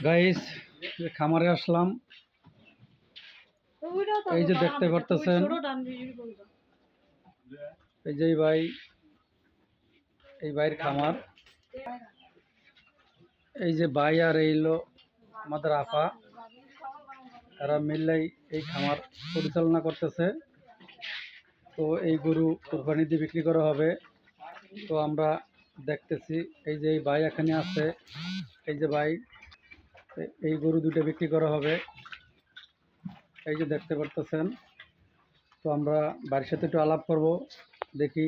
Guys, খামারে আসলাম। এই যে দেখতে পারতেছেন, এই যে এই ভাইয়ের খামার। এই যে ভাই আর এইলো আমাদের আপা, তারা মিললেই এই খামার পরিচালনা করতেছে। তো এই গরু কুরবানি দিয়ে বিক্রি করা হবে। তো আমরা দেখতেছি, এই যে এই ভাই এখানে আছে, এই যে ভাই, এই গরু দুটো বিক্রি করা হবে। এই যে দেখতে পারতেছেন। তো আমরা বাড়ির সাথে একটু আলাপ করব, দেখি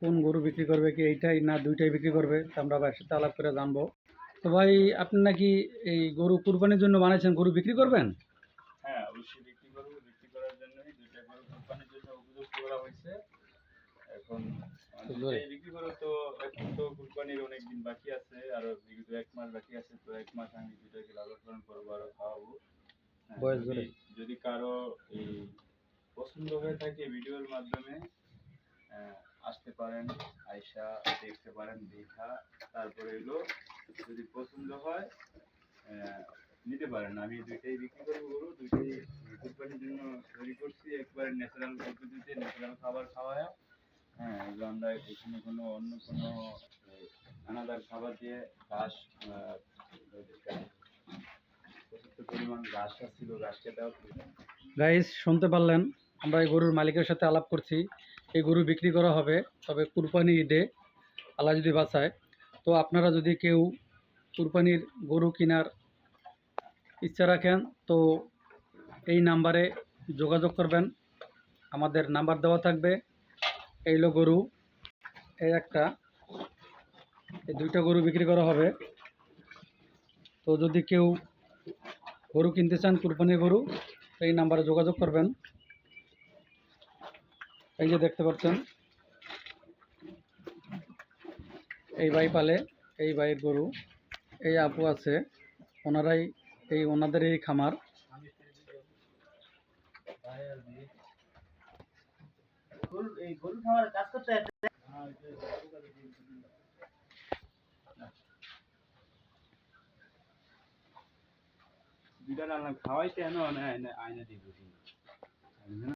কোন গরু বিক্রি করবে, কি এইটাই না দুইটাই বিক্রি করবে। তো আমরা বাড়ির সাথে আলাপ করে জানবো। তো ভাই, আপনি নাকি এই গরু কুরবানির জন্য বানাইছেন, গরু বিক্রি করবেন? হ্যাঁ, অবশ্যই বিক্রি করব। বিক্রি করার জন্যই দুইটা গরু কোরবানির জন্য উপযুক্ত করা হয়েছে। এখন দুইটাই বিক্রি করব। তো এখন তো কোরবানির অনেক দিন বাকি আছে, আরো বিগত 1 মাস বাকি আছে। তো 1 মাস আমি দুইটাকে লালন পালন করবো, আরো খাওয়াবো। হ্যাঁ, বয়স ধরে যদি কারো এই পছন্দ হয়ে থাকে ভিডিওর মাধ্যমে আসতে পারেন, আইসা দেখতে পারেন, দেখা তারপরে এলো যদি পছন্দ হয় নিতে পারেন। আমি দুইটাই বিক্রি করবো গরু, দুইটাই কোরবানির জন্য তৈরি করছি। একবারে ন্যাচারাল পদ্ধতিতে ন্যাচারাল খাবার খাওয়ায়। হ্যাঁ, এগুলো আমরা এখানে অন্য কোনো দানাদার খাবার দিয়ে ঘাস প্রচুর পরিমাণ ঘাস ছিল, ঘাস খেতে হবে। গাইস, শুনতে পারলেন, আমরা এই গরুর মালিকের সাথে আলাপ করছি। এই গরু বিক্রি করা হবে, তবে কুরবানি ঈদে, আল্লাহ যদি বাঁচায়। তো আপনারা যদি কেউ কুরবানির গরু কেনার ইচ্ছা রাখেন, তো এই নাম্বারে যোগাযোগ করবেন। আমাদের নাম্বার দেওয়া থাকবে। এইলো গরু, এই একটা, এই দুইটা গরু বিক্রি করা হবে। তো যদি কেউ গরু কিনতে চান, কুরবানির গরু, এই নাম্বারে যোগাযোগ করবেন। এই যে দেখতে পাচ্ছেন, এই ভাই পালে, এই ভাইয়ের গরু, এই আপু আছে, ওনারাই ওনাদের এই খামার। এই গরু খামারে কাজ করতে দুইটা রান্না খাওয়াইতে আইনা দিব।